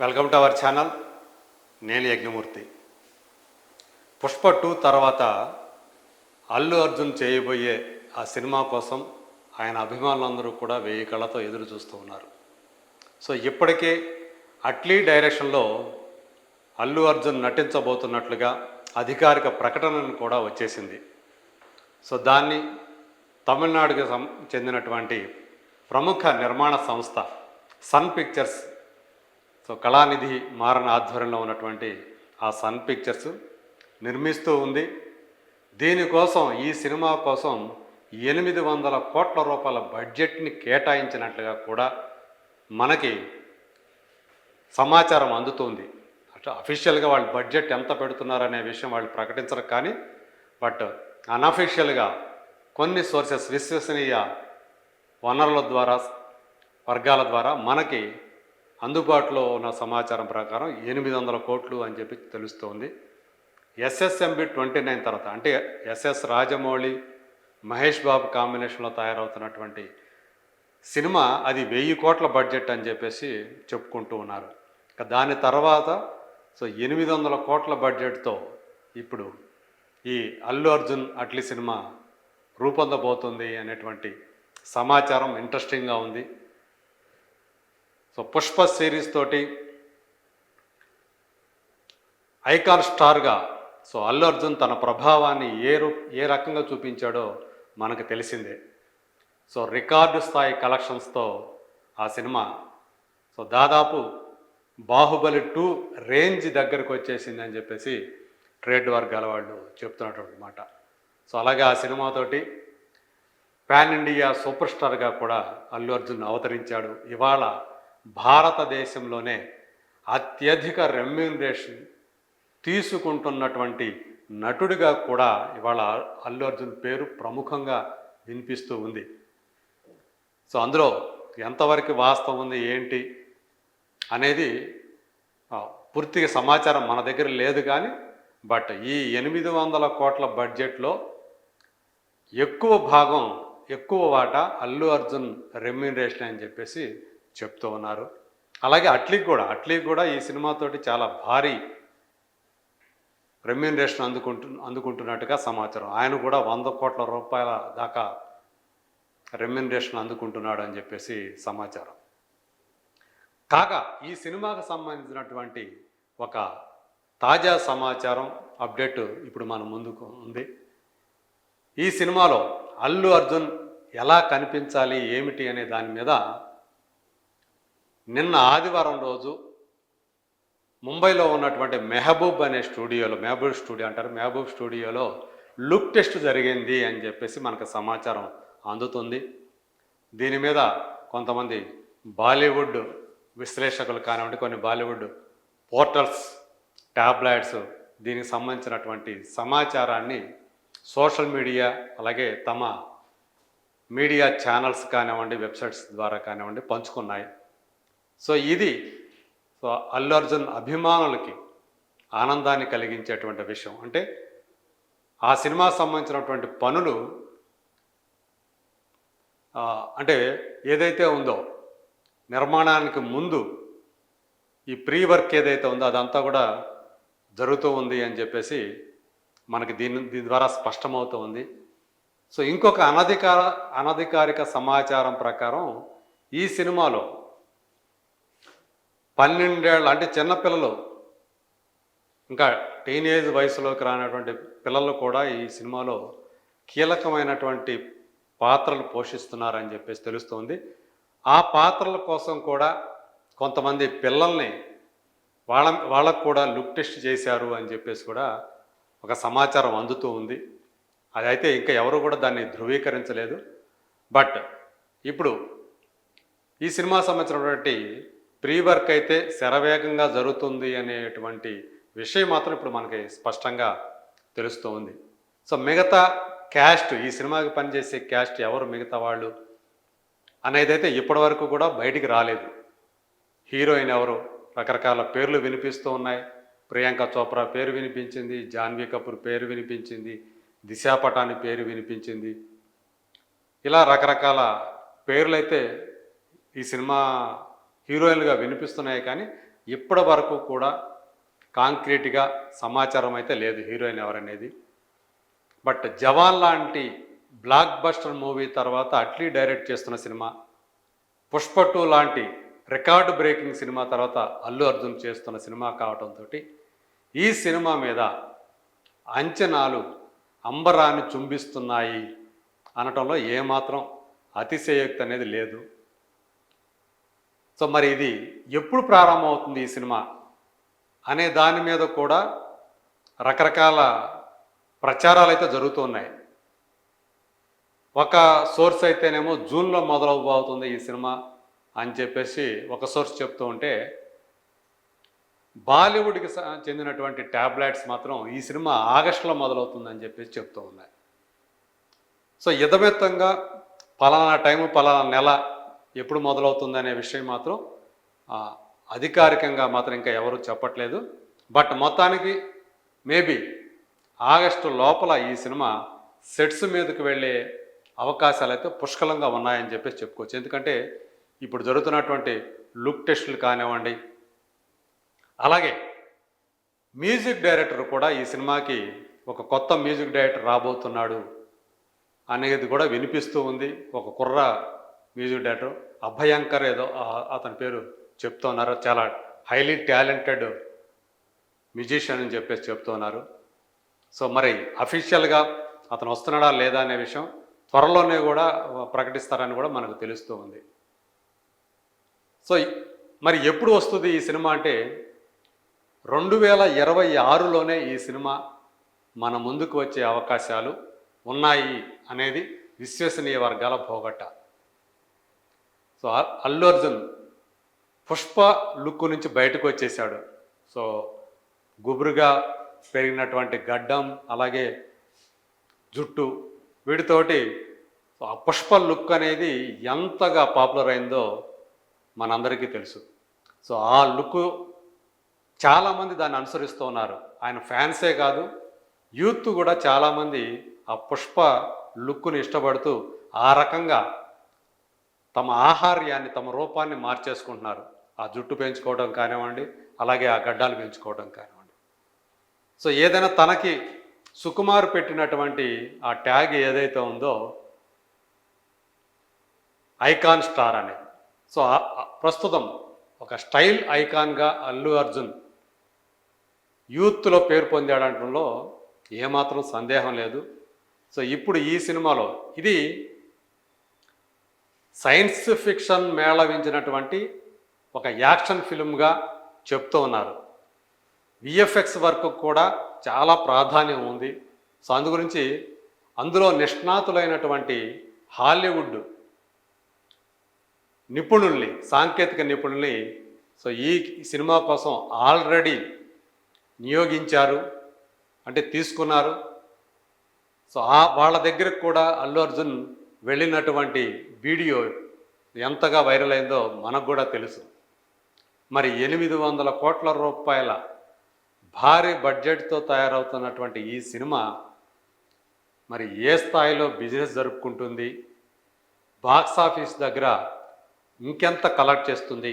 Welcome to our channel. నేను యజ్ఞమూర్తి. పుష్ప 2 తర్వాత అల్లు అర్జున్ చేయబోయే ఆ సినిమా కోసం ఆయన అభిమానులందరూ కూడా 1000 కళ్ళతో ఎదురు చూస్తూ ఉన్నారు. సో ఇప్పటికే అట్లీ డైరెక్షన్లో అల్లు అర్జున్ నటించబోతున్నట్లుగా అధికారిక ప్రకటనను కూడా వచ్చేసింది. సో దాన్ని తమిళనాడుకి చెందినటువంటి ప్రముఖ నిర్మాణ సంస్థ sun pictures, so Kalanithi Maran ఆధ్వర్యంలో ఉన్నటువంటి ఆ సన్ పిక్చర్స్ నిర్మిస్తూ ఉంది. దీనికోసం ఈ సినిమా కోసం 800 కోట్ల రూపాయల బడ్జెట్ని కేటాయించినట్లుగా కూడా మనకి సమాచారం అందుతుంది. అట్లా అఫీషియల్గా వాళ్ళు బడ్జెట్ ఎంత పెడుతున్నారనే విషయం వాళ్ళు ప్రకటించరు, కానీ బట్ అన్అఫీషియల్గా కొన్ని సోర్సెస్, విశ్వసనీయ వనరుల ద్వారా, వర్గాల ద్వారా మనకి అందుబాటులో ఉన్న సమాచారం ప్రకారం 800 కోట్లు అని చెప్పి తెలుస్తోంది. ఎస్ఎస్ఎంబి 29 తర్వాత, అంటే ఎస్ఎస్ రాజమౌళి, మహేష్ బాబు కాంబినేషన్లో తయారవుతున్నటువంటి సినిమా అది 1000 కోట్ల బడ్జెట్ అని చెప్పేసి చెప్పుకుంటూ ఉన్నారు. దాని తర్వాత సో 800 కోట్ల బడ్జెట్తో ఇప్పుడు ఈ అల్లు అర్జున్ అట్లీ సినిమా రూపొందబోతుంది అనేటువంటి సమాచారం ఇంట్రెస్టింగ్గా ఉంది. సో పుష్ప సిరీస్ తోటి ఐకాన్ స్టార్గా సో అల్లు అర్జున్ తన ప్రభావాన్ని ఏ రకంగా చూపించాడో మనకు తెలిసిందే. సో రికార్డు స్థాయి కలెక్షన్స్తో ఆ సినిమా సో దాదాపు బాహుబలి 2 రేంజ్ దగ్గరకు వచ్చేసింది అని చెప్పేసి ట్రేడ్ వర్గాల వాళ్ళు చెప్తున్నటువంటి మాట. సో అలాగే ఆ సినిమాతోటి పాన్ ఇండియా సూపర్ స్టార్గా కూడా అల్లు అర్జున్ అవతరించాడు. ఇవాళ భారతదేశంలోనే అత్యధిక రెమ్యూనరేషన్ తీసుకుంటున్నటువంటి నటుడిగా కూడా ఇవాళ అల్లు అర్జున్ పేరు ప్రముఖంగా వినిపిస్తూ ఉంది. సో అందులో ఎంతవరకు వాస్తవం ఉంది ఏంటి అనేది పూర్తిగా సమాచారం మన దగ్గర లేదు, కానీ బట్ ఈ 800 కోట్ల బడ్జెట్లో ఎక్కువ భాగం, ఎక్కువ వాటా అల్లు అర్జున్ రెమ్యూనరేషన్ అని చెప్పేసి చెప్తూ ఉన్నారు. అలాగే అట్లీ కూడా ఈ సినిమాతోటి చాలా భారీ రెమ్యూనరేషన్ అందుకుంటున్నట్టుగా సమాచారం. ఆయన కూడా 100 కోట్ల రూపాయల దాకా రెమ్యూనరేషన్ అందుకుంటున్నాడు అని చెప్పేసి సమాచారం. కాగా ఈ సినిమాకు సంబంధించినటువంటి ఒక తాజా సమాచారం, అప్డేట్ ఇప్పుడు మన ముందుకు ఉంది. ఈ సినిమాలో అల్లు అర్జున్ ఎలా కనిపించాలి ఏమిటి అనే దాని మీద నిన్న ఆదివారం రోజు ముంబైలో ఉన్నటువంటి మెహబూబ్ స్టూడియోలో లుక్ టెస్ట్ జరిగింది అని చెప్పేసి మనకు సమాచారం అందుతుంది. దీని మీద కొంతమంది బాలీవుడ్ విశ్లేషకులు కానివ్వండి, కొన్ని బాలీవుడ్ పోర్టల్స్, ట్యాబ్లాయిడ్స్ దీనికి సంబంధించినటువంటి సమాచారాన్ని సోషల్ మీడియా, అలాగే తమ మీడియా ఛానల్స్ కానివ్వండి, వెబ్సైట్స్ ద్వారా కానివ్వండి పంచుకున్నాయి. సో ఇది సో అల్లు అర్జున్ అభిమానులకి ఆనందాన్ని కలిగించేటువంటి విషయం. అంటే ఆ సినిమా సంబంధించినటువంటి పనులు అంటే ఏదైతే ఉందో నిర్మాణానికి ముందు ఈ ప్రీ వర్క్ ఏదైతే ఉందో అదంతా కూడా జరుగుతూ ఉంది అని చెప్పేసి మనకి దీని ద్వారా స్పష్టమవుతూ ఉంది. సో ఇంకొక అనధికారిక సమాచారం ప్రకారం ఈ సినిమాలో 12 ఏళ్ళ, అంటే చిన్నపిల్లలు, ఇంకా టీనేజ్ వయసులోకి రానటువంటి పిల్లలు కూడా ఈ సినిమాలో కీలకమైనటువంటి పాత్రలు పోషిస్తున్నారని చెప్పేసి తెలుస్తుంది. ఆ పాత్రల కోసం కూడా కొంతమంది పిల్లల్ని వాళ్ళకు కూడా లుక్ టెస్ట్ చేశారు అని చెప్పేసి కూడా ఒక సమాచారం అందుతూ ఉంది. అదైతే ఇంకా ఎవరు కూడా దాన్ని ధృవీకరించలేదు. బట్ ఇప్పుడు ఈ సినిమా సంబంధించినటువంటి ప్రీ వర్క్ అయితే శరవేగంగా జరుగుతుంది అనేటువంటి విషయం మాత్రం ఇప్పుడు మనకి స్పష్టంగా తెలుస్తూ ఉంది. సో మిగతా క్యాస్ట్, ఈ సినిమాకి పనిచేసే క్యాస్ట్ ఎవరు మిగతా వాళ్ళు అనేది అయితే ఇప్పటి వరకు కూడా బయటికి రాలేదు. హీరోయిన్ ఎవరు, రకరకాల పేర్లు వినిపిస్తూ ఉన్నాయి. ప్రియాంక చోప్రా పేరు వినిపించింది, జాన్వీ కపూర్ పేరు వినిపించింది, దిశా పటాని పేరు వినిపించింది. ఇలా రకరకాల పేర్లైతే ఈ సినిమా హీరోయిన్లుగా వినిపిస్తున్నాయి, కానీ ఇప్పటి వరకు కూడా కాంక్రీట్గా సమాచారం అయితే లేదు హీరోయిన్ ఎవరనేది. బట్ జవాన్ లాంటి బ్లాక్ బస్టర్ మూవీ తర్వాత అట్లీ డైరెక్ట్ చేస్తున్న సినిమా, పుష్ప 2 లాంటి రికార్డు బ్రేకింగ్ సినిమా తర్వాత అల్లు అర్జున్ చేస్తున్న సినిమా కావడంతో ఈ సినిమా మీద అంచనాలు అంబరాన్ని చుంబిస్తున్నాయి అనటంలో ఏమాత్రం అతిశయోక్తి అనేది లేదు. సో మరి ఇది ఎప్పుడు ప్రారంభమవుతుంది ఈ సినిమా అనే దాని మీద కూడా రకరకాల ప్రచారాలు అయితే జరుగుతున్నాయి. ఒక సోర్స్ అయితేనేమో జూన్లో మొదలవబోతుంది ఈ సినిమా అని చెప్పేసి ఒక సోర్స్ చెప్తూ ఉంటే, బాలీవుడ్కి చెందినటువంటి ట్యాబ్లెట్స్ మాత్రం ఈ సినిమా ఆగస్టులో మొదలవుతుందని చెప్పేసి చెప్తూ ఉన్నాయి. సో ఇదమిత్తంగా పలానా టైము పలానా నెల ఎప్పుడు మొదలవుతుంది అనే విషయం మాత్రం అధికారికంగా మాత్రం ఇంకా ఎవరు చెప్పట్లేదు. బట్ మొత్తానికి మేబీ ఆగస్టు లోపల ఈ సినిమా సెట్స్ మీదకి వెళ్ళే అవకాశాలు అయితే పుష్కలంగా ఉన్నాయని చెప్పేసి చెప్పుకోవచ్చు. ఎందుకంటే ఇప్పుడు జరుగుతున్నటువంటి లుక్ టెస్టులు కానివ్వండి, అలాగే మ్యూజిక్ డైరెక్టర్ కూడా ఈ సినిమాకి ఒక కొత్త మ్యూజిక్ డైరెక్టర్ రాబోతున్నాడు అనేది కూడా వినిపిస్తూ ఉంది. ఒక కుర్ర మ్యూజిక్ డైరెక్టర్ అభయంకర్ ఏదో అతని పేరు చెప్తున్నారు. చాలా హైలీ టాలెంటెడ్ మ్యూజిషియన్ అని చెప్పేసి చెప్తున్నారు. సో మరి అఫీషియల్గా అతను వస్తున్నాడా లేదా అనే విషయం త్వరలోనే కూడా ప్రకటిస్తారని కూడా మనకు తెలుస్తూ ఉంది. సో మరి ఎప్పుడు వస్తుంది ఈ సినిమా అంటే 2026లోనే ఈ సినిమా మన ముందుకు వచ్చే అవకాశాలు ఉన్నాయి అనేది విశ్వసనీయ వర్గాల భోగట్ట. సో అల్లు అర్జున్ పుష్ప లుక్ నుంచి బయటకు వచ్చేసాడు. సో గుబురుగా పెరిగినటువంటి గడ్డం, అలాగే జుట్టు, వీటితోటి ఆ పుష్ప లుక్ అనేది ఎంతగా పాపులర్ అయిందో మనందరికీ తెలుసు. సో ఆ లుక్ చాలామంది దాన్ని అనుసరిస్తూ ఉన్నారు. ఆయన ఫ్యాన్సే కాదు, యూత్ కూడా చాలామంది ఆ పుష్ప లుక్ని ఇష్టపడుతూ ఆ రకంగా తమ ఆహార్యాన్ని, తమ రూపాన్ని మార్చేసుకుంటున్నారు. ఆ జుట్టు పెంచుకోవడం కానివ్వండి, అలాగే ఆ గడ్డాలు పెంచుకోవడం కానివ్వండి. సో ఏదైనా తనకి సుకుమార్ పెట్టినటువంటి ఆ ట్యాగ్ ఏదైతే ఉందో ఐకాన్ స్టార్ అనేది, సో ప్రస్తుతం ఒక స్టైల్ ఐకాన్గా అల్లు అర్జున్ యూత్లో పేరు పొందాడంటంలో ఏమాత్రం సందేహం లేదు. సో ఇప్పుడు ఈ సినిమాలో ఇది సైన్స్ ఫిక్షన్ మేళవించినటువంటి ఒక యాక్షన్ ఫిల్మ్గా చెప్తూ ఉన్నారు. విఎఫ్ఎక్స్ వర్క్ కూడా చాలా ప్రాధాన్యం ఉంది. సో అందు గురించి అందులో నిష్ణాతులైనటువంటి హాలీవుడ్ నిపుణుల్ని, సాంకేతిక నిపుణుల్ని సో ఈ సినిమా కోసం ఆల్రెడీ నియోగించారు, అంటే తీసుకున్నారు. సో వాళ్ళ దగ్గరకు కూడా అల్లు అర్జున్ వెళ్ళినటువంటి వీడియో ఎంతగా వైరల్ అయిందో మనకు కూడా తెలుసు. మరి 800 కోట్ల రూపాయల భారీ బడ్జెట్తో తయారవుతున్నటువంటి ఈ సినిమా మరి ఏ స్థాయిలో బిజినెస్ జరుపుకుంటుంది, బాక్స్ ఆఫీస్ దగ్గర ఇంకెంత కలెక్ట్ చేస్తుంది,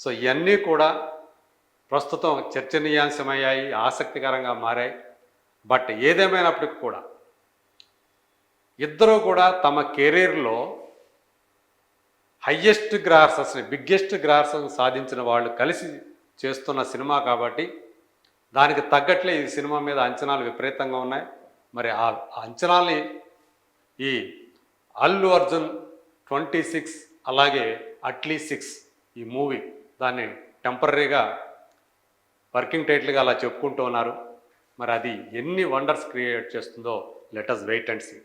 సో ఇవన్నీ కూడా ప్రస్తుతం చర్చనీయాంశమయ్యాయి, ఆసక్తికరంగా మారాయి. బట్ ఏదేమైనప్పటికీ కూడా ఇద్దరూ కూడా తమ కెరీర్లో హయ్యెస్ట్ గ్రాసెస్ని, బిగ్గెస్ట్ గ్రాసెస్ని సాధించిన వాళ్ళు కలిసి చేస్తున్న సినిమా కాబట్టి దానికి తగ్గట్లే ఈ సినిమా మీద అంచనాలు విపరీతంగా ఉన్నాయి. మరి ఆ అంచనాల్ని ఈ అల్లు అర్జున్ 26 అలాగే అట్లీ 6 ఈ మూవీ దాన్ని టెంపరీగా వర్కింగ్ టైటిల్గా అలా చెప్పుకుంటూ ఉన్నారు. మరి అది ఎన్ని వండర్స్ క్రియేట్ చేస్తుందో let us wait and see.